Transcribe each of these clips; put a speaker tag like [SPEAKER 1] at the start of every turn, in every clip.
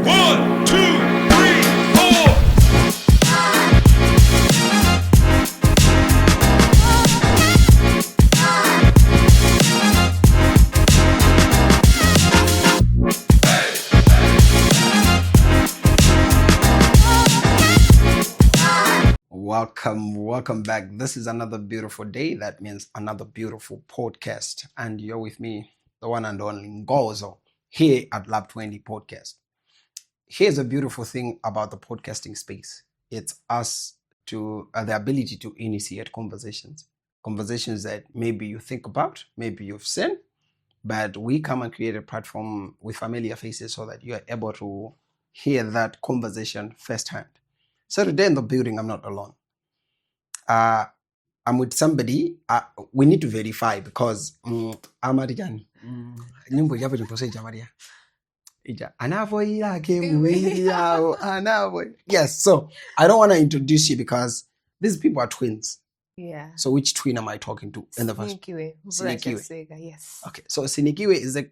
[SPEAKER 1] 1, 2, 3, 4.
[SPEAKER 2] Welcome back. This is another beautiful day. That means another beautiful podcast. And you're with me, the one and only Ngozo, here at Lab 20 Podcast. Here's a beautiful thing about the podcasting space. It's us to the ability to initiate conversations that maybe you think about, maybe you've seen, but we come and create a platform with familiar faces so that you are able to hear that conversation firsthand. So today in the building, I'm not alone. I'm with somebody. We need to verify because Amarian. Yes, so I don't want to introduce you because these people are twins.
[SPEAKER 3] Yeah.
[SPEAKER 2] So which twin am I talking to in the first?
[SPEAKER 3] Sinikiwe Mvula Chasweka, yes.
[SPEAKER 2] Okay, so Sinikiwe is the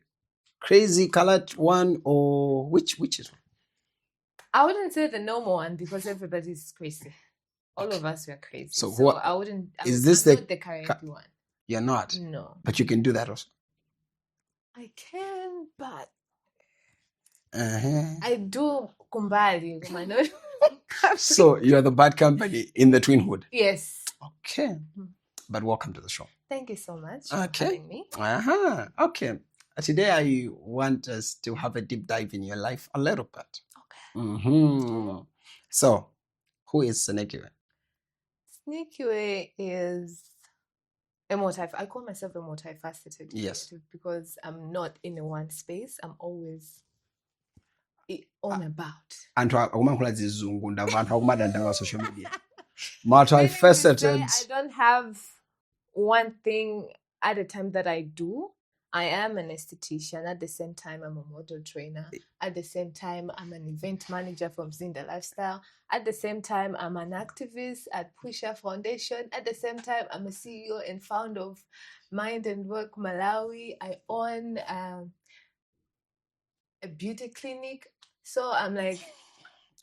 [SPEAKER 2] crazy colored one, or which is one?
[SPEAKER 3] I wouldn't say the normal one because everybody's crazy. All of us were crazy.
[SPEAKER 2] So
[SPEAKER 3] So
[SPEAKER 2] what-
[SPEAKER 3] I wouldn't.
[SPEAKER 2] is
[SPEAKER 3] I'm
[SPEAKER 2] this
[SPEAKER 3] not the karaoke one?
[SPEAKER 2] You're not,
[SPEAKER 3] No,
[SPEAKER 2] but you can do that also.
[SPEAKER 3] I can, but
[SPEAKER 2] Uh-huh.
[SPEAKER 3] I do kumbali.
[SPEAKER 2] So you're the bad company in the twinhood.
[SPEAKER 3] Yes.
[SPEAKER 2] Okay, but welcome to the show.
[SPEAKER 3] Thank you so much
[SPEAKER 2] Okay.
[SPEAKER 3] for having me.
[SPEAKER 2] Okay. Today I want us to have a deep dive in your life a little bit.
[SPEAKER 3] Okay.
[SPEAKER 2] So, who is Sinikiwe?
[SPEAKER 3] Sinikiwe is I call myself a multifaceted
[SPEAKER 2] Yes.
[SPEAKER 3] creative because I'm not in a one space. I'm always on about.
[SPEAKER 2] Anthu akumankhula zizungu ndamva anthu akumadanda pa social media.
[SPEAKER 3] Meaning to say,
[SPEAKER 2] Multifaceted.
[SPEAKER 3] I don't have one thing at a time that I do. I am an esthetician. At the same time, I'm a model trainer. At the same time, I'm an event manager from Zinda Lifestyle. At the same time, I'm an activist at Pusha Foundation. At the same time, I'm a CEO and founder of Mind and Work Malawi. I own a beauty clinic. So I'm like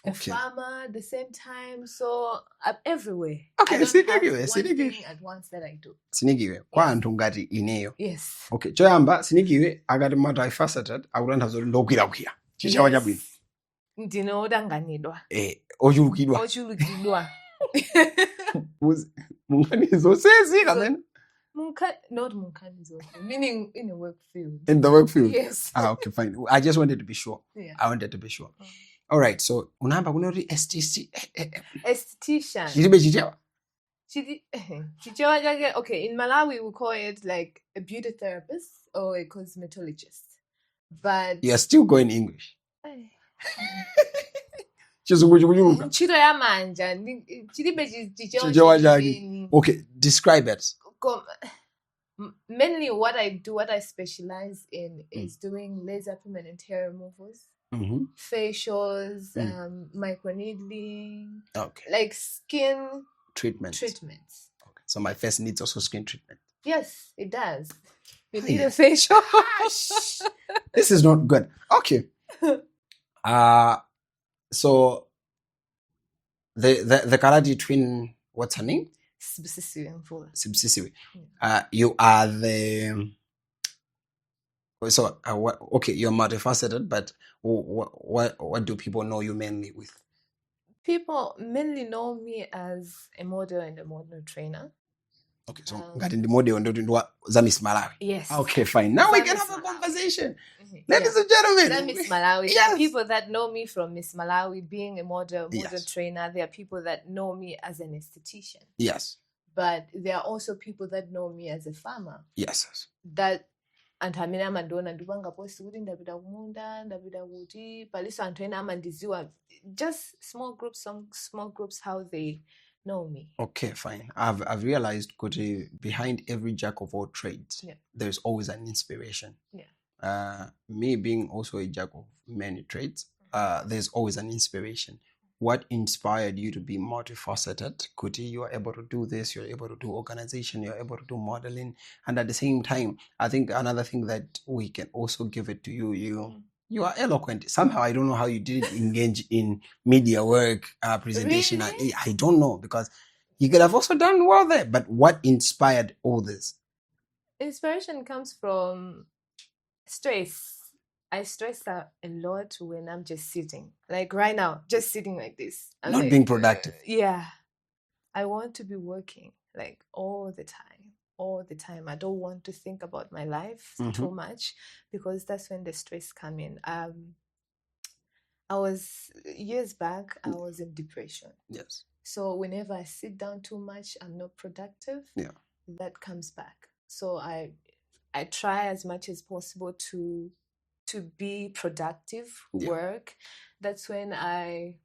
[SPEAKER 3] a
[SPEAKER 2] Okay.
[SPEAKER 3] farmer at the same time. So I'm everywhere.
[SPEAKER 2] Okay,
[SPEAKER 3] I don't
[SPEAKER 2] Sinikiwe,
[SPEAKER 3] have one
[SPEAKER 2] Sinikiwe.
[SPEAKER 3] thing at once that I do.
[SPEAKER 2] Sinikiwe, kwa anthu ngati ineyo.
[SPEAKER 3] Yes.
[SPEAKER 2] Okay, choyamba Sinikiwe akati multifaceted akutanthauza zoti ndokwirakwira. Chichawa chabwino.
[SPEAKER 3] Ndinodanganidwa.
[SPEAKER 2] Ochulukidwa.
[SPEAKER 3] Ochulukidwa.
[SPEAKER 2] Munganizo sezi kamene.
[SPEAKER 3] Not munkanizo. Meaning in a work field.
[SPEAKER 2] In the work field.
[SPEAKER 3] Yes.
[SPEAKER 2] Okay, fine. I just wanted to be sure.
[SPEAKER 3] Yeah.
[SPEAKER 2] I wanted to be sure. All right, so unahamba kunoti STC.
[SPEAKER 3] Esthetician.
[SPEAKER 2] Chilibe chichewa.
[SPEAKER 3] Chichewa chake, okay, in Malawi we call it like a beauty therapist or a cosmetologist. But
[SPEAKER 2] You're still going English. Chizungu chikuchuluka.
[SPEAKER 3] ntchito ya manja chilibe chichewa
[SPEAKER 2] Chichewa chake.
[SPEAKER 3] chenicheni.
[SPEAKER 2] Okay, describe it.
[SPEAKER 3] Mainly what I specialize in is doing laser permanent hair removals,
[SPEAKER 2] Mm-hmm.
[SPEAKER 3] facials, microneedling,
[SPEAKER 2] Okay.
[SPEAKER 3] like skin
[SPEAKER 2] Treatment.
[SPEAKER 3] treatments.
[SPEAKER 2] Okay. So my face needs also skin treatment.
[SPEAKER 3] Yes, it does. You
[SPEAKER 2] Oh,
[SPEAKER 3] need
[SPEAKER 2] yeah.
[SPEAKER 3] a facial.
[SPEAKER 2] This is not good. Okay. So the karate twin, what's her name?
[SPEAKER 3] Sinikiwe Mvula.
[SPEAKER 2] Sibsisiwe. You are the okay, you're multifaceted, but what do people know you mainly with?
[SPEAKER 3] People mainly know me as a model and a model trainer.
[SPEAKER 2] Okay, so ngati ndi model ndo za Miss Malawi.
[SPEAKER 3] Yes.
[SPEAKER 2] Okay, fine. Now we
[SPEAKER 3] Za
[SPEAKER 2] can
[SPEAKER 3] Miss
[SPEAKER 2] have a
[SPEAKER 3] Malawi.
[SPEAKER 2] conversation.
[SPEAKER 3] Mhm,
[SPEAKER 2] Ladies
[SPEAKER 3] yeah.
[SPEAKER 2] and gentlemen.
[SPEAKER 3] That Miss Malawi. There
[SPEAKER 2] Yes.
[SPEAKER 3] are people that know me from Miss Malawi being a model
[SPEAKER 2] Yes.
[SPEAKER 3] trainer. There are people that know me as an esthetician.
[SPEAKER 2] Yes.
[SPEAKER 3] But there are also people that know me as a farmer.
[SPEAKER 2] Yes.
[SPEAKER 3] That anthu amene amandiona ndipanga posti kuti ndapita kumunda, ndapita kuti paliso anthu ena amandiziwa. Just some small groups how they know me.
[SPEAKER 2] Okay, fine. I've realized kuti behind every jack of all trades,
[SPEAKER 3] Yeah.
[SPEAKER 2] there's always an inspiration.
[SPEAKER 3] Yeah.
[SPEAKER 2] Me being also a jack of many trades, there's always an inspiration. What inspired you to be multifaceted? Kuti, you are able to do this, you're able to do organization, you're able to do modeling, and at the same time, I think another thing that we can also give it to you, You are eloquent. Somehow I don't know how you didn't engage in media work, presentation.
[SPEAKER 3] Really?
[SPEAKER 2] I don't know, because you could have also done well there. But what inspired all this?
[SPEAKER 3] Inspiration comes from stress. I stress out a lot when I'm just sitting. Like right now, just sitting like this. I'm
[SPEAKER 2] Not
[SPEAKER 3] like,
[SPEAKER 2] being productive.
[SPEAKER 3] yeah. I want to be working like all the time. All the time. I don't want to think about my life too much, because that's when the stress come in. I was years back, I was in depression.
[SPEAKER 2] Yes.
[SPEAKER 3] So whenever I sit down too much, I'm not productive.
[SPEAKER 2] Yeah.
[SPEAKER 3] That comes back. So I try as much as possible to be productive,
[SPEAKER 2] Yeah.
[SPEAKER 3] work. That's when I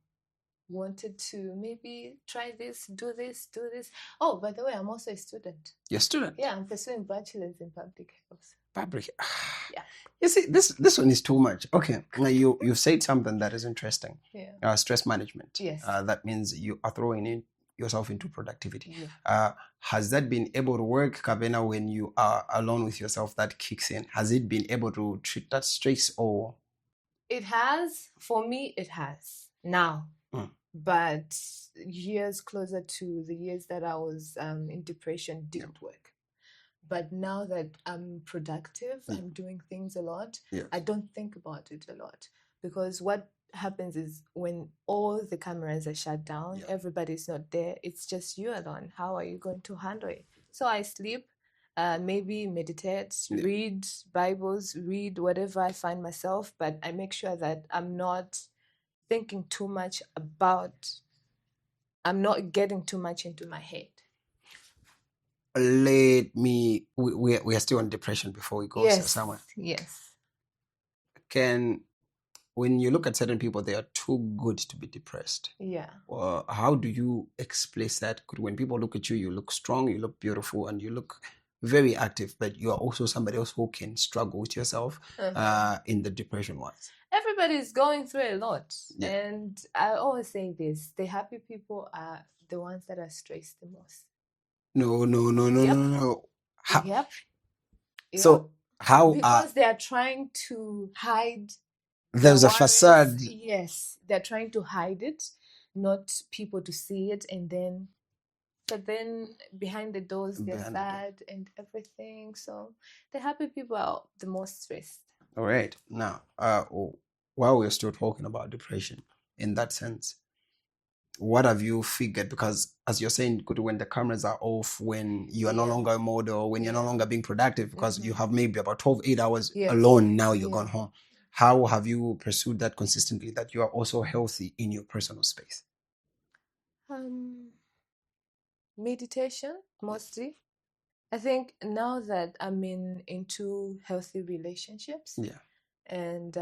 [SPEAKER 3] wanted to maybe try this, do this, do this. Oh, by the way, I'm also a student.
[SPEAKER 2] You're a student.
[SPEAKER 3] Yeah, I'm pursuing bachelor's in public health.
[SPEAKER 2] Public.
[SPEAKER 3] Yeah.
[SPEAKER 2] You see, this one is too much. Okay, now you said something that is interesting.
[SPEAKER 3] Yeah.
[SPEAKER 2] Stress management.
[SPEAKER 3] Yes.
[SPEAKER 2] That means you are throwing in yourself into productivity.
[SPEAKER 3] Yeah.
[SPEAKER 2] Has that been able to work, Kabena, when you are alone with yourself? That kicks in. Has it been able to treat that stress, or?
[SPEAKER 3] It has. For me, it has now. But years closer to the years that I was in depression didn't work. But now that I'm productive, I'm doing things a lot. I don't think about it a lot, because what happens is when all the cameras are shut down, everybody's not there, it's just you alone. How are you going to handle it? So I sleep, maybe meditate, read Bibles, read whatever I find myself, but I make sure that I'm not thinking too much about, I'm not getting too much into my head.
[SPEAKER 2] We are still on depression before we go somewhere.
[SPEAKER 3] Yes.
[SPEAKER 2] When you look at certain people, they are too good to be depressed.
[SPEAKER 3] Yeah.
[SPEAKER 2] How do you explain that? When people look at you, you look strong, you look beautiful, and you look very active, but you are also somebody else who can struggle with yourself in the depression ones.
[SPEAKER 3] Everybody's going through a lot. And I always say this, the happy people are the ones that are stressed the most.
[SPEAKER 2] No.
[SPEAKER 3] Yep.
[SPEAKER 2] So how?
[SPEAKER 3] Because they are trying to hide.
[SPEAKER 2] There's a facade.
[SPEAKER 3] Yes, they're trying to hide it, not people to see it, but then behind the doors they're sad and everything. So the happy people are the most stressed.
[SPEAKER 2] All right. Now, while we're still talking about depression, in that sense, what have you figured? Because as you're saying, when the cameras are off, when you are no longer a model, when you're no longer being productive, because you have maybe about 8 hours alone, now you're gone home. How have you pursued that consistently, that you are also healthy in your personal space?
[SPEAKER 3] Meditation, mostly. I think now that I'm into healthy relationships, and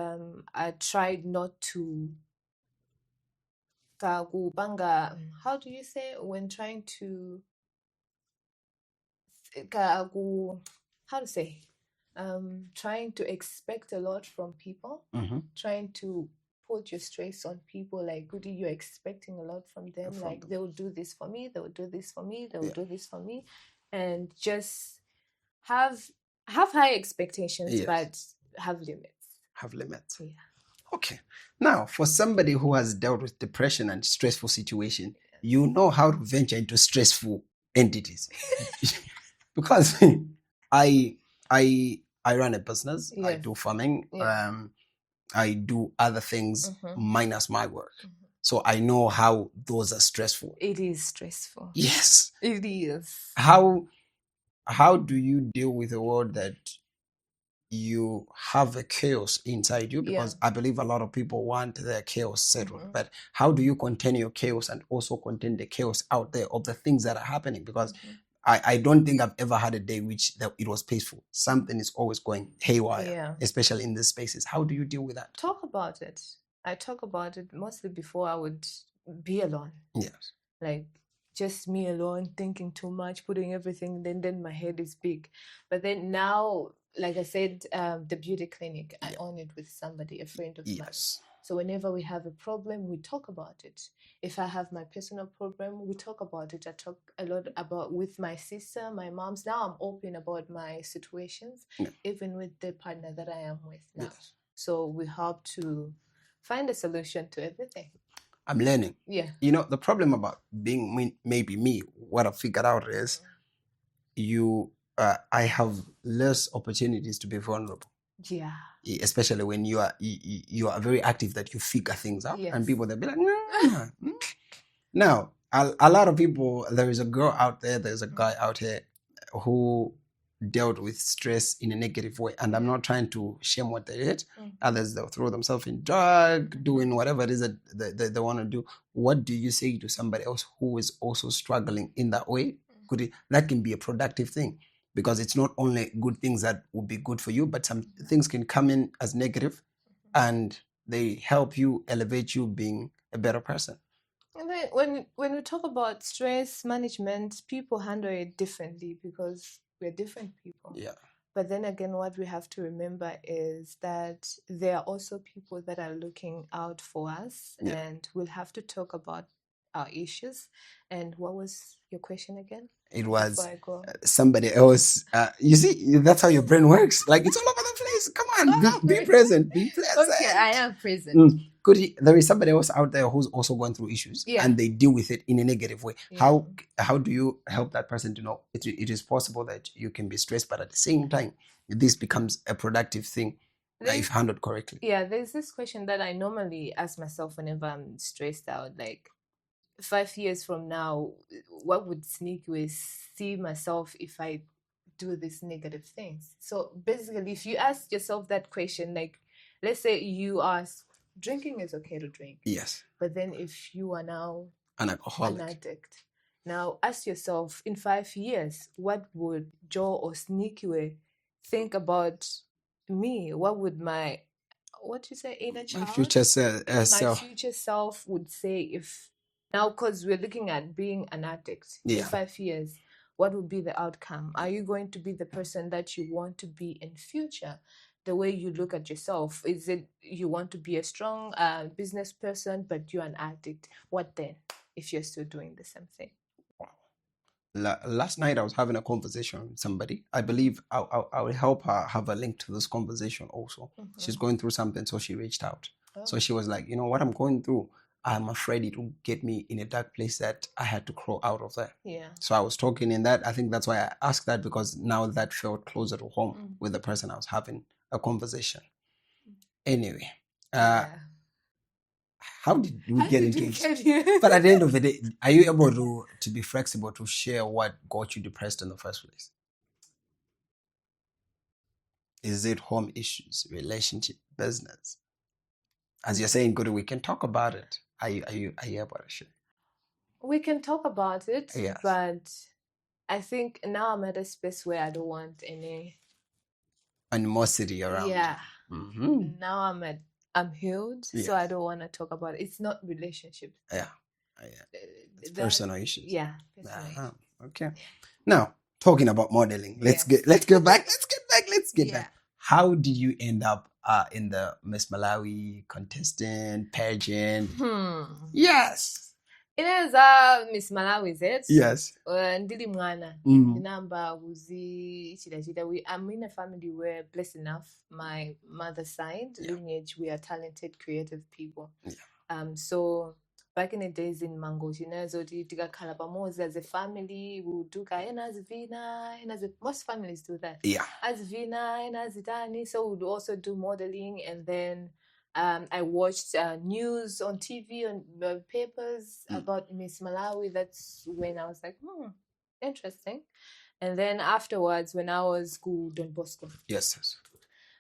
[SPEAKER 3] I tried not to how do you say when trying to how to say trying to expect a lot from people, trying to put your stress on people, like goody, you're expecting a lot from them, like they will do this for me, they will do this for me, they will do this for me, and just have high expectations, but have limits.
[SPEAKER 2] Okay. Now, for somebody who has dealt with depression and stressful situation, you know how to venture into stressful entities. Because I run a business. I do farming. I do other things minus my work. So I know how those are stressful.
[SPEAKER 3] It is stressful.
[SPEAKER 2] Yes.
[SPEAKER 3] It is.
[SPEAKER 2] How do you deal with a world that you have a chaos inside you? Because I believe a lot of people want their chaos settled. But how do you contain your chaos and also contain the chaos out there of the things that are happening? Because I don't think I've ever had a day that it was peaceful. Something is always going haywire, especially in these spaces. How do you deal with that?
[SPEAKER 3] Talk about it. I talk about it mostly before I would be alone.
[SPEAKER 2] Yes.
[SPEAKER 3] Like just me alone, thinking too much, putting everything, then my head is big. But then now, like I said, the beauty clinic, I own it with somebody, a friend of mine. So whenever we have a problem, we talk about it. If I have my personal problem, we talk about it. I talk a lot about with my sister, my mom's. Now I'm open about my situations, even with the partner that I am with now. So we help to find a solution to everything.
[SPEAKER 2] I'm learning.
[SPEAKER 3] Yeah.
[SPEAKER 2] You know, the problem about being maybe me, what I figured out is I have less opportunities to be vulnerable.
[SPEAKER 3] Yeah.
[SPEAKER 2] Especially when you are very active, that you figure things out,
[SPEAKER 3] Yes.
[SPEAKER 2] and people they'll be like, nah. Now, a lot of people, there is a girl out there, there's a guy out here who dealt with stress in a negative way, and I'm not trying to shame what they did. Others, they'll throw themselves in drug, doing whatever it is that they want to do. What do you say to somebody else who is also struggling in that way? That can be a productive thing, because it's not only good things that will be good for you, but some things can come in as negative, and they help you elevate you being a better person.
[SPEAKER 3] And then when we talk about stress management, people handle it differently because we're different people.
[SPEAKER 2] Yeah.
[SPEAKER 3] But then again, what we have to remember is that there are also people that are looking out for us, and we'll have to talk about our issues. And what was your question again?
[SPEAKER 2] It was
[SPEAKER 3] Before I go.
[SPEAKER 2] somebody else. You see, that's how your brain works. Like, it's all over the place. Come on, be present. Be present.
[SPEAKER 3] Okay, I am present.
[SPEAKER 2] There is somebody else out there who's also going through issues, and they deal with it in a negative way.
[SPEAKER 3] Yeah.
[SPEAKER 2] How do you help that person to know it is possible that you can be stressed, but at the same time, this becomes a productive thing if handled correctly?
[SPEAKER 3] Yeah, there's this question that I normally ask myself whenever I'm stressed out, like, 5 years from now, what would Sinikiwe see myself if I do these negative things? So basically, if you ask yourself that question, like, let's say you ask, drinking is okay to drink.
[SPEAKER 2] Yes.
[SPEAKER 3] But then if you are now
[SPEAKER 2] an alcoholic,
[SPEAKER 3] an addict, now ask yourself, in 5 years, what would Joe or Sinikiwe think about me? What would my, what you say, inner child?
[SPEAKER 2] my future
[SPEAKER 3] my
[SPEAKER 2] self.
[SPEAKER 3] future self would say if, now, because we're looking at being an addict in 5 years, what would be the outcome? Are you going to be the person that you want to be in future? The way you look at yourself, is it you want to be a strong business person, but you're an addict? What then, if you're still doing the same thing?
[SPEAKER 2] Last night I was having a conversation with somebody. I believe I will help her have a link to this conversation also. She's going through something, so she reached out. So she was like, you know what I'm going through, I'm afraid it will get me in a dark place that I had to crawl out of there.
[SPEAKER 3] Yeah.
[SPEAKER 2] So I was talking in that. I think that's why I asked that, because now that felt closer to home with the person I was having a conversation. Anyway, how did we get into it? But at the end of the day, are you able to be flexible to share what got you depressed in the first place? Is it home issues, relationship, business? As you're saying, good, we can talk about it. Are you able to share?
[SPEAKER 3] We can talk about it,
[SPEAKER 2] Yes.
[SPEAKER 3] but I think now I'm at a space where I don't want any
[SPEAKER 2] animosity around.
[SPEAKER 3] Yeah.
[SPEAKER 2] Mm-hmm.
[SPEAKER 3] Now I'm healed, so I don't want to talk about it. It's not relationships.
[SPEAKER 2] Yeah. It's personal issues.
[SPEAKER 3] Yeah. Personal issues.
[SPEAKER 2] Okay. Now, talking about modeling, let's get back. How did you end up in the Miss Malawi contestant pageant? Yes.
[SPEAKER 3] Ineza Miss Malawi zethu.
[SPEAKER 2] Yes.
[SPEAKER 3] Ndili mwana. Ndinamba kuzi chida. I'm in a family where, blessed enough, my mother's side lineage, we are talented, creative people. Yeah. So back in the days in Mango, tikakhala pamozi as a family, we would do vina, most families do that.
[SPEAKER 2] Yeah.
[SPEAKER 3] As vina, tani, so we would also do modeling, and then I watched news on TV, on papers about Miss Malawi. That's when I was like, interesting. And then afterwards, when I was school, Don Bosco.
[SPEAKER 2] Yes.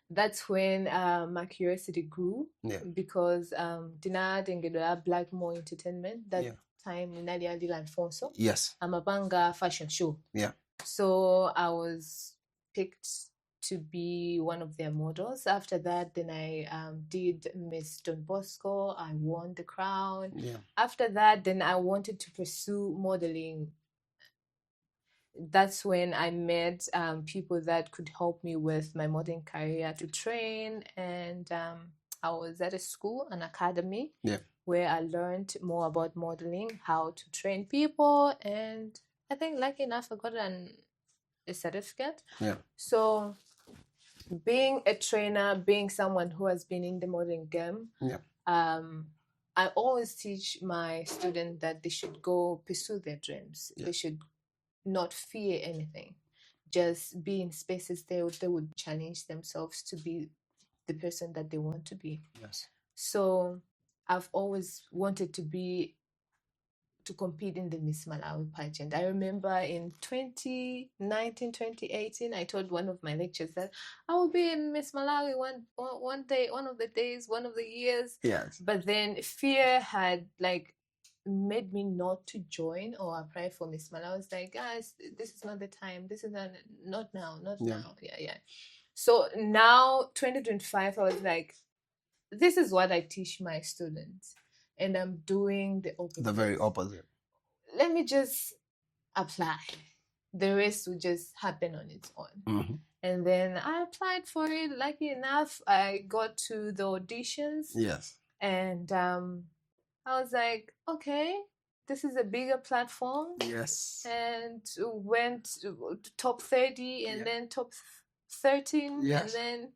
[SPEAKER 3] That's when my curiosity grew. Yeah. Because Dina Dengedwa Blackmore Entertainment, that time in Nadia Alfonso.
[SPEAKER 2] Yes.
[SPEAKER 3] I'm a banga fashion show.
[SPEAKER 2] Yeah.
[SPEAKER 3] So I was picked to be one of their models. After that, then I did Miss Don Bosco. I won the crown. Yeah. After that, then I wanted to pursue modeling. That's when I met people that could help me with my modeling career to train. And I was at a school, an academy, where I learned more about modeling, how to train people. And I think, lucky enough, I got a certificate. Yeah. So being a trainer, being someone who has been in the modeling game,
[SPEAKER 2] Yeah.
[SPEAKER 3] I always teach my students that they should go pursue their dreams.
[SPEAKER 2] Yeah.
[SPEAKER 3] They should not fear anything. Just be in spaces they would challenge themselves to be the person that they want to be.
[SPEAKER 2] Yes.
[SPEAKER 3] So I've always wanted to compete in the Miss Malawi pageant. I remember in 2019, 2018, I told one of my lecturers that I will be in Miss Malawi one day, one of the days, one of the years.
[SPEAKER 2] Yes.
[SPEAKER 3] But then fear had like made me not to join or apply for Miss Malawi. I was like, guys, this is not the time. This is not now, not
[SPEAKER 2] Yeah.
[SPEAKER 3] now. Yeah. So now 2025, I was like, this is what I teach my students. And I'm doing the opposite.
[SPEAKER 2] The very opposite.
[SPEAKER 3] Let me just apply. The rest will just happen on its own.
[SPEAKER 2] Mm-hmm.
[SPEAKER 3] And then I applied for it. Lucky enough, I got to the auditions.
[SPEAKER 2] Yes.
[SPEAKER 3] And I was like, okay, this is a bigger platform.
[SPEAKER 2] Yes.
[SPEAKER 3] And went to top 30 and then top 13.
[SPEAKER 2] Yes.
[SPEAKER 3] And then...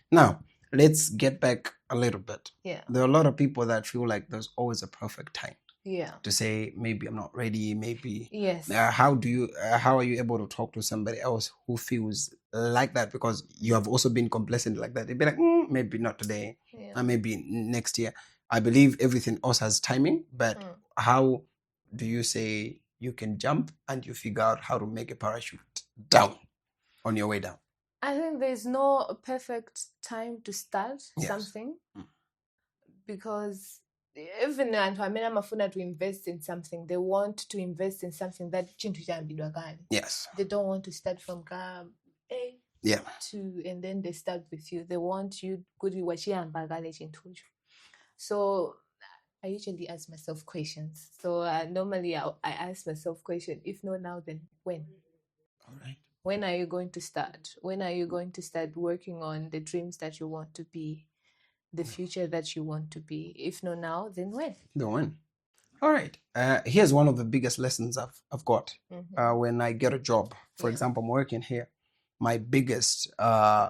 [SPEAKER 2] Now, let's get back a little bit.
[SPEAKER 3] Yeah.
[SPEAKER 2] There are a lot of people that feel like there's always a perfect time.
[SPEAKER 3] Yeah.
[SPEAKER 2] To say, maybe I'm not ready, maybe.
[SPEAKER 3] Yes.
[SPEAKER 2] How are you able to talk to somebody else who feels like that? Because you have also been complacent like that. They'd be like, maybe not today, maybe next year. I believe everything else has timing, but how do you say you can jump and you figure out how to make a parachute down on your way down?
[SPEAKER 3] I think there's no perfect time to start something, because even Amafuna to invest in something, they want to invest in something that
[SPEAKER 2] yes.
[SPEAKER 3] They don't want to start from A to, and then they start with you. They want you so I usually ask myself questions. So normally I ask myself questions. If not now, then when?
[SPEAKER 2] All right.
[SPEAKER 3] When are you going to start? When are you going to start working on the dreams that you want to be, the future that you want to be? If not now, then when?
[SPEAKER 2] Then when? All right. Here's one of the biggest lessons I've got when I get a job. For example, I'm working here. My biggest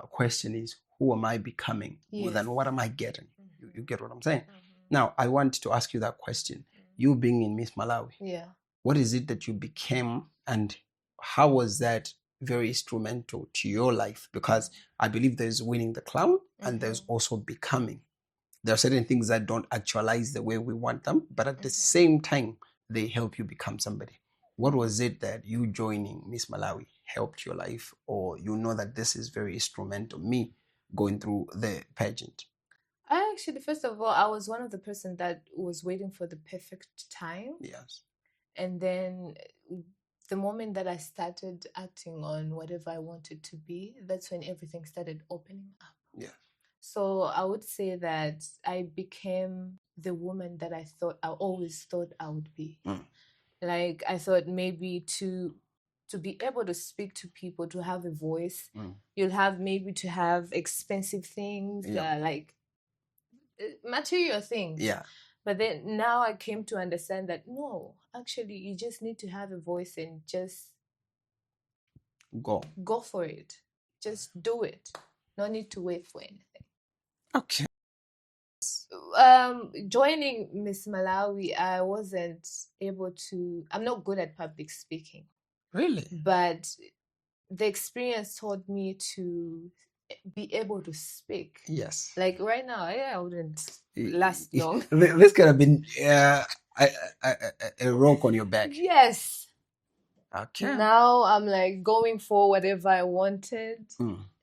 [SPEAKER 2] question is, who am I becoming? Well, then what am I getting? You get what I'm saying? Now, I want to ask you that question. You being in Miss Malawi, what is it that you became, and how was that very instrumental to your life? Because I believe there's winning the crown and there's also becoming. There are certain things that don't actualize the way we want them, but at the same time, they help you become somebody. What was it that you joining Miss Malawi helped your life, or you know that this is very instrumental, me going through the pageant?
[SPEAKER 3] I actually, first of all, I was one of the person that was waiting for the perfect time.
[SPEAKER 2] Yes.
[SPEAKER 3] And then the moment that I started acting on whatever I wanted to be, that's when everything started opening up.
[SPEAKER 2] Yeah.
[SPEAKER 3] So I would say that I became the woman that I always thought I would be. Like, I thought maybe to be able to speak to people, to have a voice, you'll have maybe to have expensive things, like material things.
[SPEAKER 2] Yeah.
[SPEAKER 3] But then now I came to understand that no, actually, you just need to have a voice and just go for it. Just do it. No need to wait for anything.
[SPEAKER 2] Okay.
[SPEAKER 3] Joining Miss Malawi, I wasn't able to. I'm not good at public speaking.
[SPEAKER 2] Really?
[SPEAKER 3] But the experience taught me to be able to speak.
[SPEAKER 2] Yes.
[SPEAKER 3] Like right now, I wouldn't last long.
[SPEAKER 2] This could have been a rock on your back.
[SPEAKER 3] Yes.
[SPEAKER 2] Okay.
[SPEAKER 3] Now I'm like going for whatever I wanted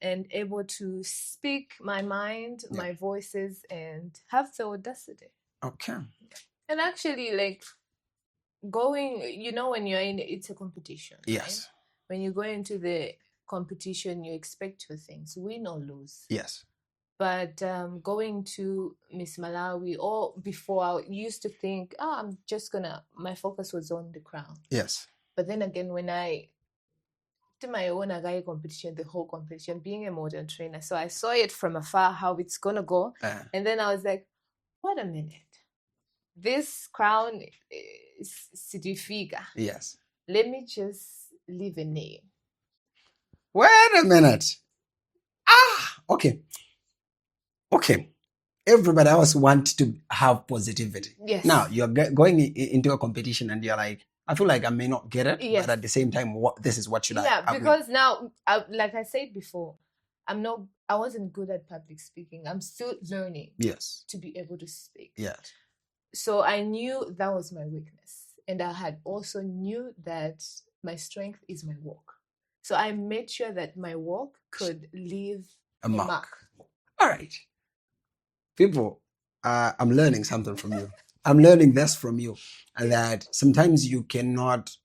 [SPEAKER 3] and able to speak my mind, my voices, and have the audacity.
[SPEAKER 2] Okay.
[SPEAKER 3] And actually, like going, when you're in, it's a competition.
[SPEAKER 2] Yes.
[SPEAKER 3] Right? When you go into the competition, you expect 2 things: win or lose.
[SPEAKER 2] Yes.
[SPEAKER 3] But going to Miss Malawi, or before, I used to think, I'm just my focus was on the crown.
[SPEAKER 2] Yes.
[SPEAKER 3] But then again, when I did my own Agai competition, the whole competition, being a modern trainer, so I saw it from afar, how it's going to go. And then I was like, wait a minute. This crown is Sinikiwe.
[SPEAKER 2] Yes.
[SPEAKER 3] Let me just leave a name.
[SPEAKER 2] Wait a minute. Okay. Everybody else wants to have positivity.
[SPEAKER 3] Yes.
[SPEAKER 2] Now you're going into a competition and you're like, I feel like I may not get it,
[SPEAKER 3] Yes.
[SPEAKER 2] but at the same time, this is what should I?
[SPEAKER 3] Yeah,
[SPEAKER 2] I mean,
[SPEAKER 3] because now, like I said before, I wasn't good at public speaking. I'm still learning
[SPEAKER 2] yes,
[SPEAKER 3] to be able to speak.
[SPEAKER 2] yes,
[SPEAKER 3] So I knew that was my weakness. And I had also knew that my strength is my walk. So I made sure that my walk could leave
[SPEAKER 2] a mark. All right, people, I'm learning something from you. I'm learning this from you, that sometimes you cannot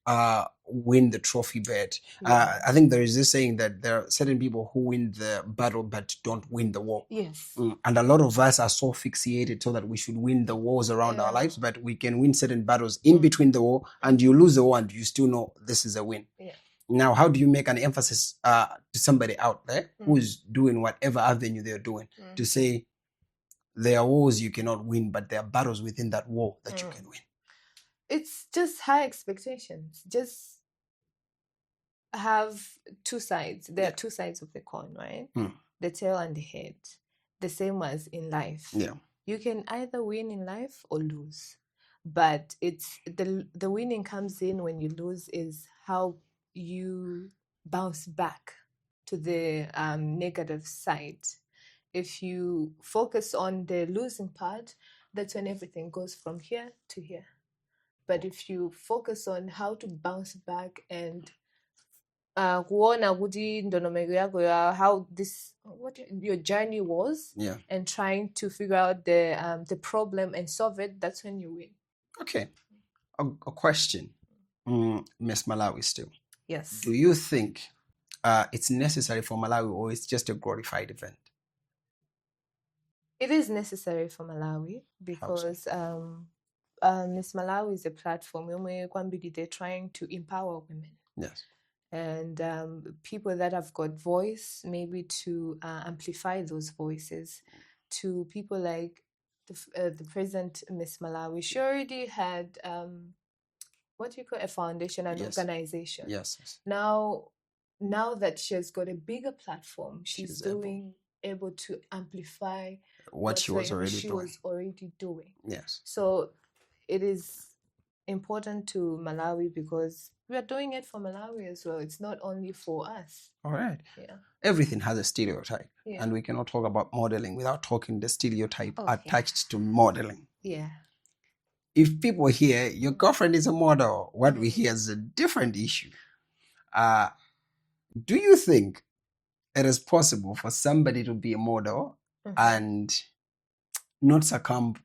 [SPEAKER 2] win the trophy bet. I think there is this saying that there are certain people who win the battle but don't win the war.
[SPEAKER 3] Yes.
[SPEAKER 2] And a lot of us are so fixated so that we should win the wars around our lives, but we can win certain battles in between the war, and you lose the war and you still know this is a win.
[SPEAKER 3] Yeah.
[SPEAKER 2] Now, how do you make an emphasis to somebody out there who is doing whatever avenue they're doing to say, there are wars you cannot win, but there are battles within that war that you can win?
[SPEAKER 3] It's just high expectations. Just have two sides. There are two sides of the coin, right? The tail and the head. The same as in life.
[SPEAKER 2] Yeah.
[SPEAKER 3] You can either win in life or lose. But it's the winning comes in when you lose is how you bounce back to the negative side. If you focus on the losing part, that's when everything goes from here to here. But if you focus on how to bounce back and kuona kuti ndondomeko yako ya how what your journey was, and trying to figure out the problem and solve it, that's when you win.
[SPEAKER 2] Okay. A question, Miss Malawi still.
[SPEAKER 3] Yes.
[SPEAKER 2] Do you think it's necessary for Malawi, or it's just a glorified event?
[SPEAKER 3] It is necessary for Malawi because Miss Malawi is a platform where they're trying to empower women.
[SPEAKER 2] Yes.
[SPEAKER 3] And people that have got voice, maybe to amplify those voices to people like the present Miss Malawi. She already had what do you call a foundation, an organization.
[SPEAKER 2] Yes.
[SPEAKER 3] Now that she has got a bigger platform, she's able to amplify
[SPEAKER 2] what she was already doing. Yes.
[SPEAKER 3] So it is important to Malawi because we are doing it for Malawi as well. It's not only for us.
[SPEAKER 2] All right.
[SPEAKER 3] Yeah.
[SPEAKER 2] Everything has a stereotype, and we cannot talk about modeling without talking the stereotype attached to modeling.
[SPEAKER 3] Yeah.
[SPEAKER 2] If people hear your girlfriend is a model, what we hear is a different issue. Do you think it is possible for somebody to be a model and not succumb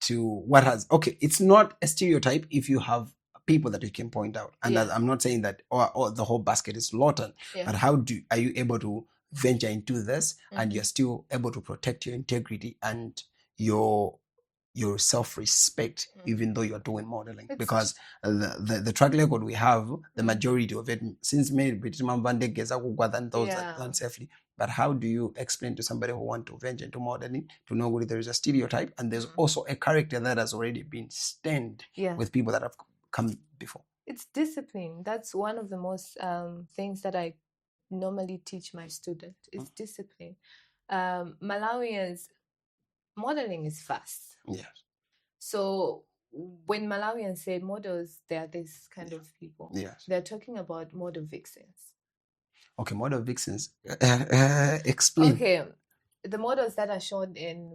[SPEAKER 2] to what has... Okay, it's not a stereotype if you have people that you can point out. And I'm not saying that or the whole basket is rotten, but how are you able to venture into this and you're still able to protect your integrity and your self-respect, even though you're doing modeling? Because the track record we have, the majority of it, since made than those that learn safely. But how do you explain to somebody who want to venture into modeling to know whether there is a stereotype and there's also a character that has already been stained with people that have come before?
[SPEAKER 3] It's discipline. That's one of the most things that I normally teach my students. It's discipline. Malawians, modeling is fast.
[SPEAKER 2] Yes.
[SPEAKER 3] So when Malawians say models, they are this kind of people.
[SPEAKER 2] Yes.
[SPEAKER 3] They're talking about model vixens.
[SPEAKER 2] Okay, model vixens. Explain.
[SPEAKER 3] Okay, the models that are shown in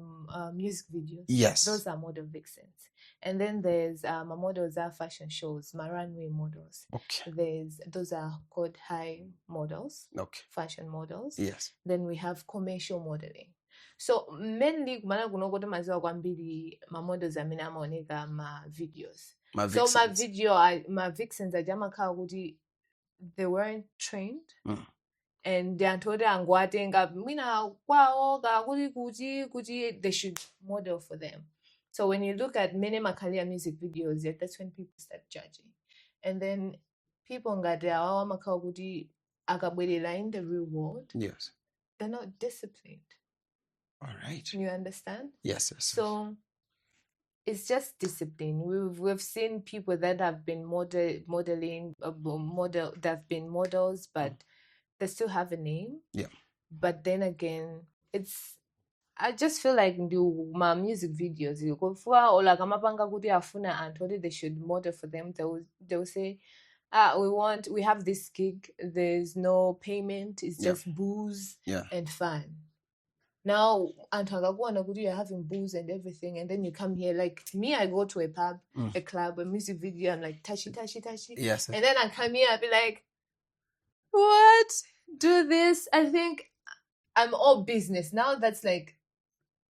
[SPEAKER 3] music videos.
[SPEAKER 2] Yes.
[SPEAKER 3] Those are model vixens. And then there's models are fashion shows, runway models.
[SPEAKER 2] Okay.
[SPEAKER 3] Those are called high models.
[SPEAKER 2] Okay.
[SPEAKER 3] Fashion models.
[SPEAKER 2] Yes.
[SPEAKER 3] Then we have commercial modeling. So mainly kumana kunokuti maziwa kwambiri ma models amene amaoneka ma videos. So my vixens ajamakhala kuti they weren't trained. And they are told angwatenga mina kwawo kuti they should model for them. So when you look at many Makalia music videos, that's when people start judging. And then people ngati awawa makhala kuti akabwerera in the real world.
[SPEAKER 2] Yes.
[SPEAKER 3] They're not disciplined.
[SPEAKER 2] All right.
[SPEAKER 3] You understand?
[SPEAKER 2] Yes.
[SPEAKER 3] So it's just discipline. We've seen people that have been modeling, that have been models, but they still have a name.
[SPEAKER 2] Yeah.
[SPEAKER 3] But then again, I just feel like my music videos, you go for or like amapanga kuti afuna and told they should model for them. They'll say, we have this gig. There's no payment. It's just booze and fun. Now, you're having booze and everything, and then you come here. Like me, I go to a pub, a club, a music video. I'm like tashi.
[SPEAKER 2] Yes.
[SPEAKER 3] And then I come here, I'll be like, what? Do this? I think I'm all business now. That's like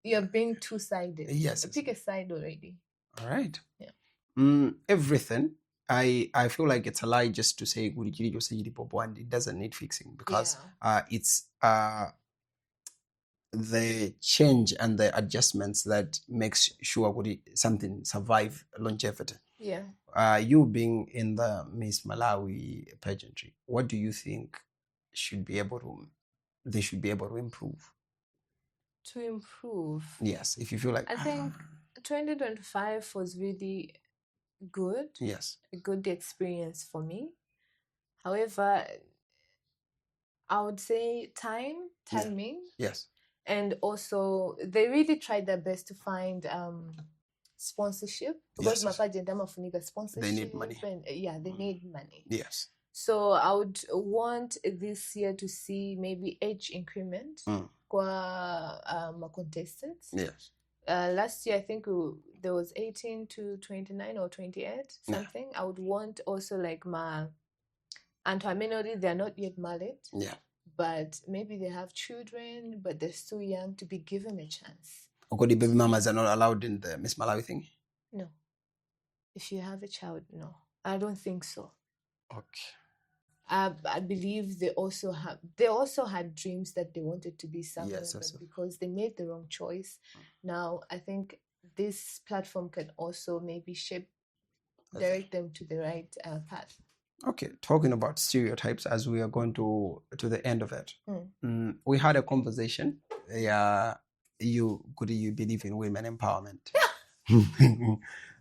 [SPEAKER 3] you're being two-sided.
[SPEAKER 2] Yes.
[SPEAKER 3] Pick a side already.
[SPEAKER 2] All right.
[SPEAKER 3] Yeah.
[SPEAKER 2] Everything. I feel like it's a lie just to say and it doesn't need fixing because it's the change and the adjustments that makes sure something survive longevity.
[SPEAKER 3] Yeah.
[SPEAKER 2] You being in the Miss Malawi pageantry, what do you think they should be able to improve?
[SPEAKER 3] To improve.
[SPEAKER 2] Yes, if you feel like
[SPEAKER 3] I think 2025 was really good.
[SPEAKER 2] Yes.
[SPEAKER 3] A good experience for me. However, I would say timing.
[SPEAKER 2] Yes.
[SPEAKER 3] And also they really tried their best to find sponsorship because sponsorship.
[SPEAKER 2] They need money.
[SPEAKER 3] And, they need money.
[SPEAKER 2] Yes.
[SPEAKER 3] So I would want this year to see maybe age increment for contestants.
[SPEAKER 2] Yes.
[SPEAKER 3] Last year I think there was 18 to 29 or 28 something. I would want also like my minority, they're not yet married.
[SPEAKER 2] Yeah.
[SPEAKER 3] But maybe they have children, but they're still young to be given a chance.
[SPEAKER 2] Okay, the baby mamas are not allowed in the Miss Malawi thing?
[SPEAKER 3] No. If you have a child, no. I don't think so.
[SPEAKER 2] Okay.
[SPEAKER 3] I believe they also had dreams that they wanted to be somewhere, but because they made the wrong choice. Now, I think this platform can also maybe direct them to the right path.
[SPEAKER 2] Okay, talking about stereotypes as we are going to the end of it. We had a conversation. You believe in women empowerment?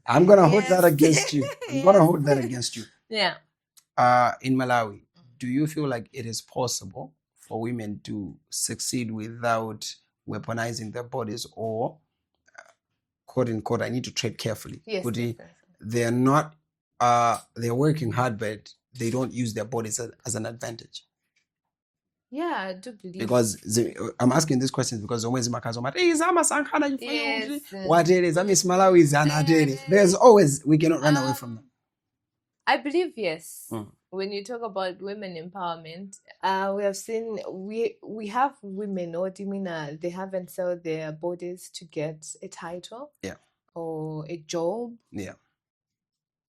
[SPEAKER 2] I'm gonna hold that against you. I'm gonna hold that against you.
[SPEAKER 3] Yeah.
[SPEAKER 2] In Malawi, do you feel like it is possible for women to succeed without weaponizing their bodies, or quote unquote, I need to tread carefully?
[SPEAKER 3] Yes.
[SPEAKER 2] They're not. They're working hard, but they don't use their bodies as an advantage.
[SPEAKER 3] Yeah, I do believe.
[SPEAKER 2] Because I'm asking these questions because there's always, we cannot run away from them.
[SPEAKER 3] I believe yes. When you talk about women empowerment, we have seen we have women, they haven't sold their bodies to get a title, or a job.
[SPEAKER 2] Yeah.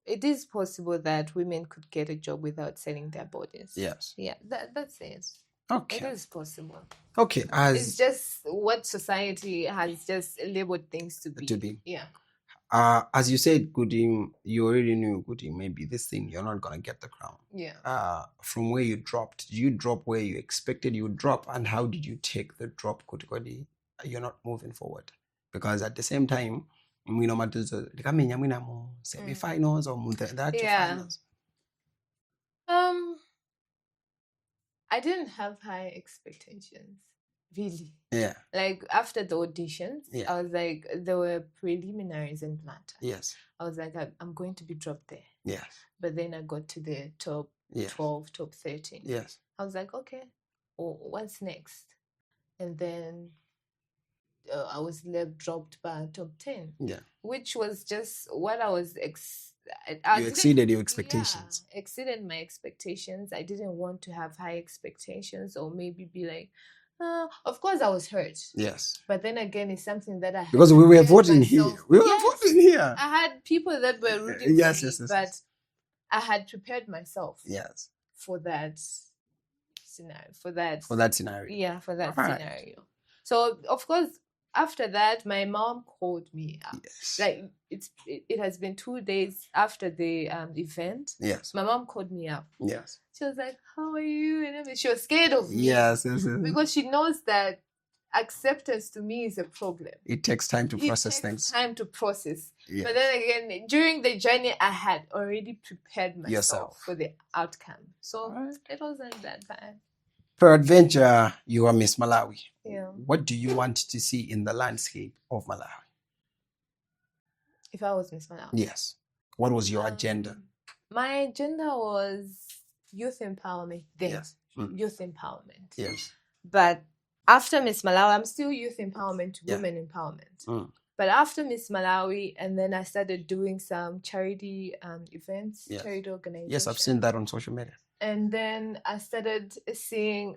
[SPEAKER 3] It is possible that women could get a job without selling their bodies.
[SPEAKER 2] Yes.
[SPEAKER 3] Yeah, that's it.
[SPEAKER 2] Okay.
[SPEAKER 3] It is possible.
[SPEAKER 2] Okay.
[SPEAKER 3] It's just what society has just labeled things to be. Yeah.
[SPEAKER 2] As you said, Gooding, you already knew, Gooding, maybe this thing, you're not going to get the crown.
[SPEAKER 3] Yeah.
[SPEAKER 2] From where you dropped, did you drop where you expected you would drop? And how did you take the drop, Kutikodi? You're not moving forward. Because at the same time, semi-finals or finals.
[SPEAKER 3] I didn't have high expectations, really.
[SPEAKER 2] Yeah.
[SPEAKER 3] Like after the auditions, I was like, there were preliminaries in Atlanta.
[SPEAKER 2] Yes.
[SPEAKER 3] I was like, I'm going to be dropped there.
[SPEAKER 2] Yes.
[SPEAKER 3] But then I got to the top 12, top 13.
[SPEAKER 2] Yes.
[SPEAKER 3] I was like, okay, what's next? And then I was dropped by top 10.
[SPEAKER 2] Yeah.
[SPEAKER 3] Which was just what I was
[SPEAKER 2] you exceeded your expectations.
[SPEAKER 3] Yeah, exceeded my expectations. I didn't want to have high expectations or maybe be like, of course I was hurt.
[SPEAKER 2] Yes.
[SPEAKER 3] But then again, it's something that I had.
[SPEAKER 2] Because we were voting here. Voting here.
[SPEAKER 3] I had people that were rooting for me, but I had prepared myself.
[SPEAKER 2] Yes.
[SPEAKER 3] For that scenario. Yeah, for that scenario. So, of course, after that, my mom called me up.
[SPEAKER 2] Yes.
[SPEAKER 3] Like it has been 2 days after the event.
[SPEAKER 2] Yes.
[SPEAKER 3] My mom called me up.
[SPEAKER 2] Yes.
[SPEAKER 3] She was like, "How are you?" And she was scared of me.
[SPEAKER 2] Yes.
[SPEAKER 3] Because she knows that acceptance to me is a problem.
[SPEAKER 2] It takes time to process things.
[SPEAKER 3] Yes. But then again, during the journey, I had already prepared myself for the outcome. So it wasn't that bad.
[SPEAKER 2] Peradventure, you are Miss Malawi.
[SPEAKER 3] Yeah.
[SPEAKER 2] What do you want to see in the landscape of Malawi?
[SPEAKER 3] If I was Miss Malawi.
[SPEAKER 2] Yes. What was your agenda?
[SPEAKER 3] My agenda was youth empowerment then.
[SPEAKER 2] Yes.
[SPEAKER 3] Youth empowerment.
[SPEAKER 2] Yes.
[SPEAKER 3] But after Miss Malawi, I'm still youth empowerment,
[SPEAKER 2] Yeah.
[SPEAKER 3] women empowerment. But after Miss Malawi, and then I started doing some charity events,
[SPEAKER 2] Yes.
[SPEAKER 3] charity organizations.
[SPEAKER 2] Yes, I've seen that on social media.
[SPEAKER 3] And then I started seeing,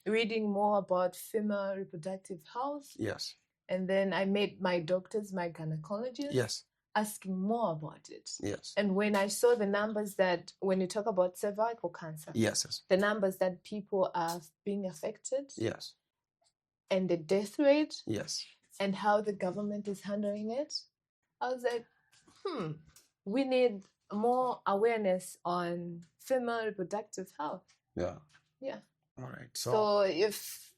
[SPEAKER 3] reading more about female reproductive health.
[SPEAKER 2] Yes.
[SPEAKER 3] And then I met my doctors, my gynecologists,
[SPEAKER 2] Yes.
[SPEAKER 3] asking more about it.
[SPEAKER 2] Yes.
[SPEAKER 3] And when I saw the numbers that, when you talk about cervical cancer,
[SPEAKER 2] Yes. Yes.
[SPEAKER 3] the numbers that people are being affected,
[SPEAKER 2] Yes.
[SPEAKER 3] and the death rate,
[SPEAKER 2] Yes.
[SPEAKER 3] and how the government is handling it, I was like, we need more awareness on female reproductive health.
[SPEAKER 2] Yeah.
[SPEAKER 3] Yeah.
[SPEAKER 2] All right.
[SPEAKER 3] So if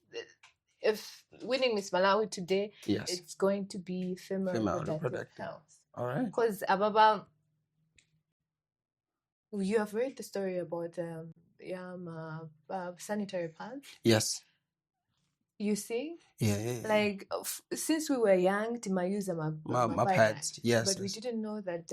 [SPEAKER 3] winning Miss Malawi today,
[SPEAKER 2] yes,
[SPEAKER 3] it's going to be female reproductive health.
[SPEAKER 2] All right.
[SPEAKER 3] Because Ababa, you have read the story about sanitary pads.
[SPEAKER 2] Yes.
[SPEAKER 3] You see?
[SPEAKER 2] Yeah.
[SPEAKER 3] Like, since we were young, Tima use
[SPEAKER 2] my pads. Yes.
[SPEAKER 3] But we didn't know that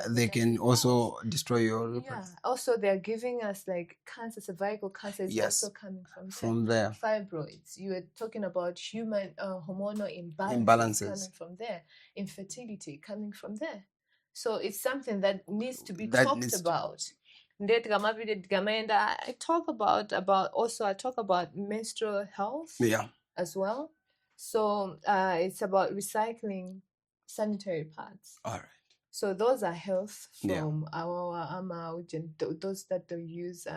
[SPEAKER 2] they can also destroy your
[SPEAKER 3] Yeah. Also, they're giving us like cancer, cervical cancer is
[SPEAKER 2] yes,
[SPEAKER 3] also coming
[SPEAKER 2] from there.
[SPEAKER 3] Fibroids. You were talking about human hormonal imbalances coming from there. Infertility coming from there. So it's something that needs to be talked about. I talk about menstrual health as well. So it's about recycling sanitary pads.
[SPEAKER 2] All right.
[SPEAKER 3] So those are health from our those that they use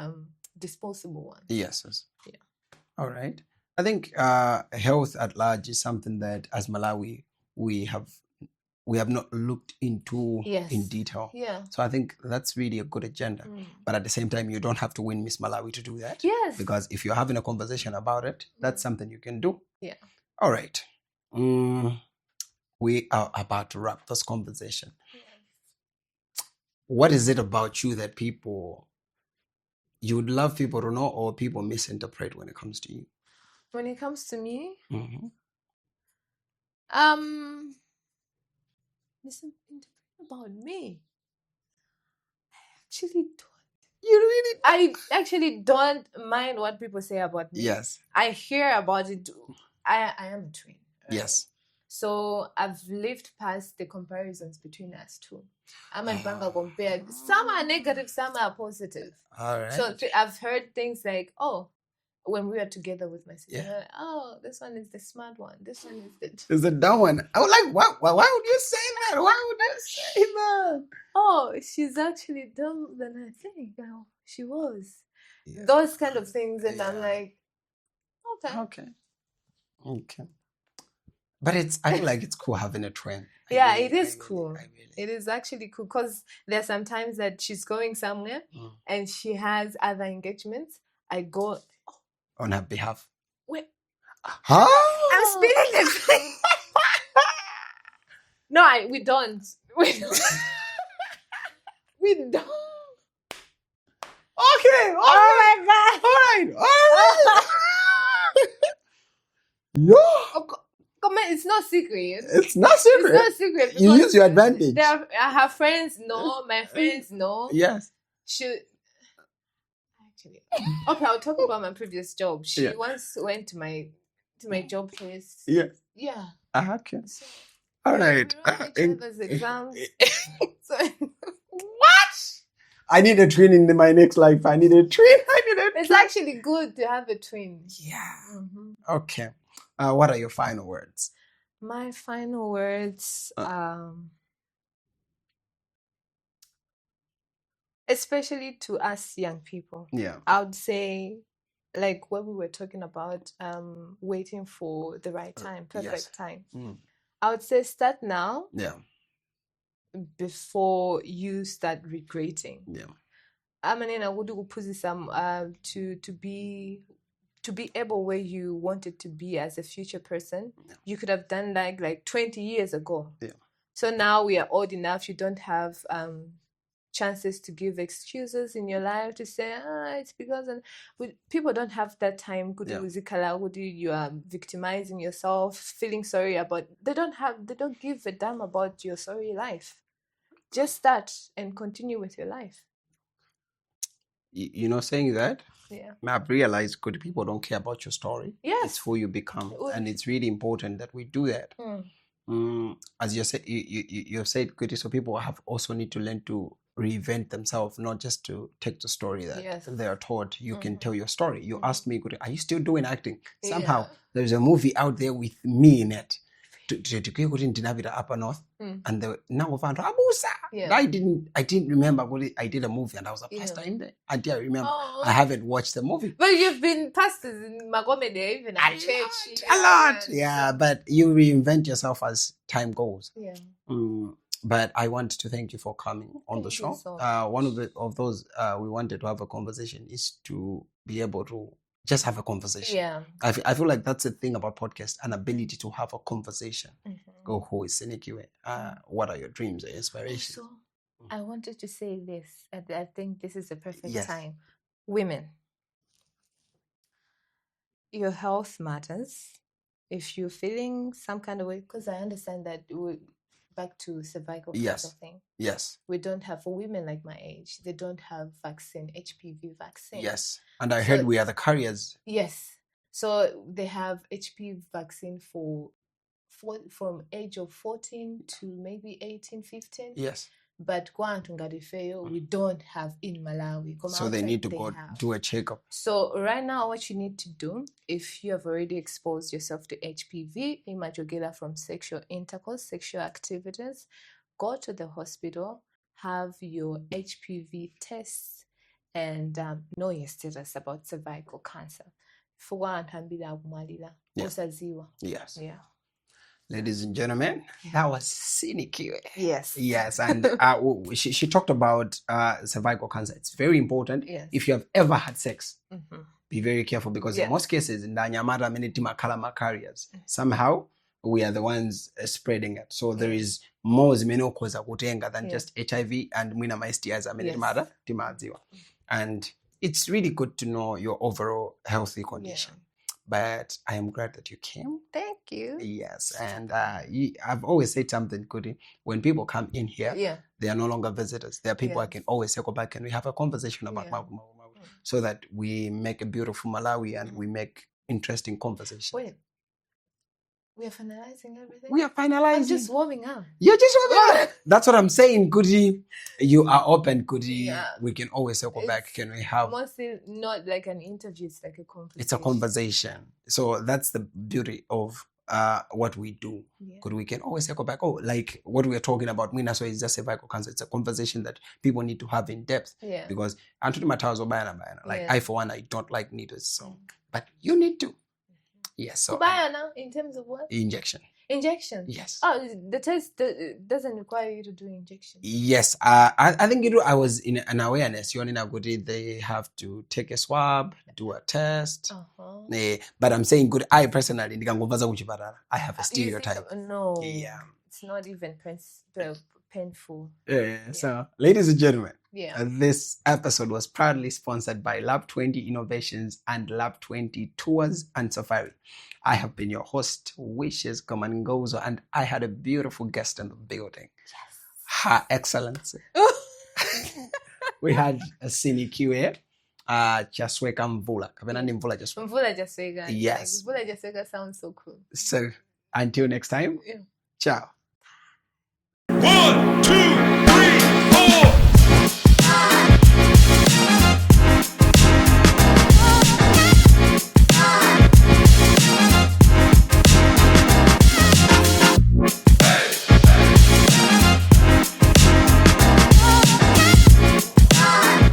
[SPEAKER 3] disposable ones.
[SPEAKER 2] Yes.
[SPEAKER 3] Yeah.
[SPEAKER 2] All right. I think health at large is something that as Malawi we have not looked into in detail.
[SPEAKER 3] Yeah.
[SPEAKER 2] So I think that's really a good agenda. But at the same time, you don't have to win Miss Malawi to do that.
[SPEAKER 3] Yes.
[SPEAKER 2] Because if you're having a conversation about it, that's something you can do.
[SPEAKER 3] Yeah.
[SPEAKER 2] All right. We are about to wrap this conversation. Yes. What is it about you that you would love people to know or people misinterpret when it comes to you?
[SPEAKER 3] When it comes to me? Misinterpret about me. I actually don't mind what people say about me.
[SPEAKER 2] Yes.
[SPEAKER 3] I hear about it. I am a twin. Right?
[SPEAKER 2] Yes.
[SPEAKER 3] So I've lived past the comparisons between us two. I'm and Banga compared. Some are negative, some are positive.
[SPEAKER 2] All right.
[SPEAKER 3] So I've heard things like, when we were together with my sister, like, this one is the smart one. This one is
[SPEAKER 2] the dumb one. I was like, why would you say that? Why would you say that?
[SPEAKER 3] Oh, she's actually dumb than I think. She was. Yeah. Those kind of things. And I'm like,
[SPEAKER 2] okay. But I feel like it's cool having a twin.
[SPEAKER 3] It is cool. It is actually cool because there's sometimes that she's going somewhere and she has other engagements. I go
[SPEAKER 2] on her behalf.
[SPEAKER 3] Wait.
[SPEAKER 2] Huh?
[SPEAKER 3] I'm spinning it. No, we don't. We don't.
[SPEAKER 2] Okay.
[SPEAKER 3] Oh my God.
[SPEAKER 2] All right. Yo.
[SPEAKER 3] Come on, it's not secret.
[SPEAKER 2] It's not secret. You use your advantage.
[SPEAKER 3] Her friends know. My friends know.
[SPEAKER 2] Yes.
[SPEAKER 3] Okay, I'll talk about my previous job. She once went to my job place.
[SPEAKER 2] Yeah.
[SPEAKER 3] Yeah.
[SPEAKER 2] Okay. So, all right.
[SPEAKER 3] Exams.
[SPEAKER 2] What? I need a twin in my next life. I need a twin.
[SPEAKER 3] It's actually good to have a twin.
[SPEAKER 2] Yeah. Okay. What are your final words?
[SPEAKER 3] My final words, especially to us young people.
[SPEAKER 2] Yeah.
[SPEAKER 3] I would say, like what we were talking about, waiting for the right time, perfect time. I would say start now.
[SPEAKER 2] Yeah.
[SPEAKER 3] Before you start regretting.
[SPEAKER 2] Yeah.
[SPEAKER 3] I mean, I would put some to be able where you wanted to be as a future person. Yeah. You could have done like 20 years ago.
[SPEAKER 2] Yeah.
[SPEAKER 3] So now we are old enough. You don't have chances to give excuses in your life to say, it's because people don't have that time. You are victimizing yourself, feeling sorry about. They don't give a damn about your sorry life. Just start and continue with your life.
[SPEAKER 2] Saying that,
[SPEAKER 3] yeah,
[SPEAKER 2] I've realized good people don't care about your story.
[SPEAKER 3] Yes.
[SPEAKER 2] It's who you become, and it's really important that we do that. As you said, you said good, so people have also need to learn to reinvent themselves, not just to take the story that they are taught. You can tell your story. You asked me, good, are you still doing acting? Somehow there's a movie out there with me in it. Up north, and now Abusa. I didn't remember what I did a movie, and I was a pastor in there. I didn't remember. I haven't watched the movie.
[SPEAKER 3] But you've been pastors in Magome there, even at church.
[SPEAKER 2] A lot. Yeah, but you reinvent yourself as time goes.
[SPEAKER 3] Yeah.
[SPEAKER 2] But I want to thank you for coming on the show.
[SPEAKER 3] So
[SPEAKER 2] one of those we wanted to have a conversation is to be able to just have a conversation.
[SPEAKER 3] Yeah.
[SPEAKER 2] I feel like that's the thing about podcast, an ability to have a conversation. Go, who is Sinikiwe? What are your dreams and inspirations?
[SPEAKER 3] So, I wanted to say this. I think this is the perfect time. Women, your health matters. If you're feeling some kind of way, because I understand that back to cervical cancer thing.
[SPEAKER 2] Yes.
[SPEAKER 3] We don't have, for women like my age, they don't have vaccine, HPV vaccine.
[SPEAKER 2] Yes. And I heard we are the carriers.
[SPEAKER 3] Yes. So they have HPV vaccine from age of 14 to maybe 18, 15.
[SPEAKER 2] Yes.
[SPEAKER 3] But we don't have in Malawi.
[SPEAKER 2] So they need to go do a checkup.
[SPEAKER 3] So right now, what you need to do, if you have already exposed yourself to HPV, imagogela from sexual intercourse, sexual activities, go to the hospital, have your HPV tests, and know your status about cervical cancer.
[SPEAKER 2] Yes.
[SPEAKER 3] Yeah.
[SPEAKER 2] Ladies and gentlemen, that was Sinikiwe.
[SPEAKER 3] Yes.
[SPEAKER 2] Yes, and she talked about cervical cancer. It's very important.
[SPEAKER 3] Yes.
[SPEAKER 2] If you have ever had sex, be very careful, because in most cases, in Danyamara, many Timakalama carriers, somehow we are the ones spreading it. So there is more than just HIV and STIs. And it's really good to know your overall healthy condition. But I am glad that you came.
[SPEAKER 3] Thank you.
[SPEAKER 2] Yes, and I've always said something good. When people come in here, they are no longer visitors. They are people I can always circle back and we have a conversation about Magu, so that we make a beautiful Malawi and we make interesting conversations.
[SPEAKER 3] Wait, we are finalizing everything?
[SPEAKER 2] We are finalizing.
[SPEAKER 3] I'm just warming up.
[SPEAKER 2] You're just warming up. That's what I'm saying, Goody. You are open, Goody. Yeah. We can always circle back. Can we have...
[SPEAKER 3] Mostly not like an interview, it's like a conversation.
[SPEAKER 2] It's a conversation. So that's the beauty of what we do. Because we can always circle back. Oh, like what we are talking about, so it's just cervical cancer. It's a conversation that people need to have in depth.
[SPEAKER 3] Yeah.
[SPEAKER 2] Because I, for one, I don't like needles. So, but you need to. Yes. So
[SPEAKER 3] in terms of what?
[SPEAKER 2] Injection. Yes.
[SPEAKER 3] Oh, the test doesn't require you to do injection.
[SPEAKER 2] Yes. I think I was in an awareness. You're in a good. They have to take a swab, do a test. But I'm saying good. I personally, I have a stereotype.
[SPEAKER 3] No. Yeah. It's not even painful.
[SPEAKER 2] Yeah. So, ladies and gentlemen, this episode was proudly sponsored by Lab 20 Innovations and Lab 20 Tours and Safari. I have been your host, Wishes Kamangozo, and I had a beautiful guest in the building.
[SPEAKER 3] Yes.
[SPEAKER 2] Her Excellency. We had a Sinikiwe Chasweka Mvula. Mvula
[SPEAKER 3] Chasweka.
[SPEAKER 2] Yes.
[SPEAKER 3] Mvula Chasweka sounds so cool.
[SPEAKER 2] So, until next time, ciao.
[SPEAKER 1] 1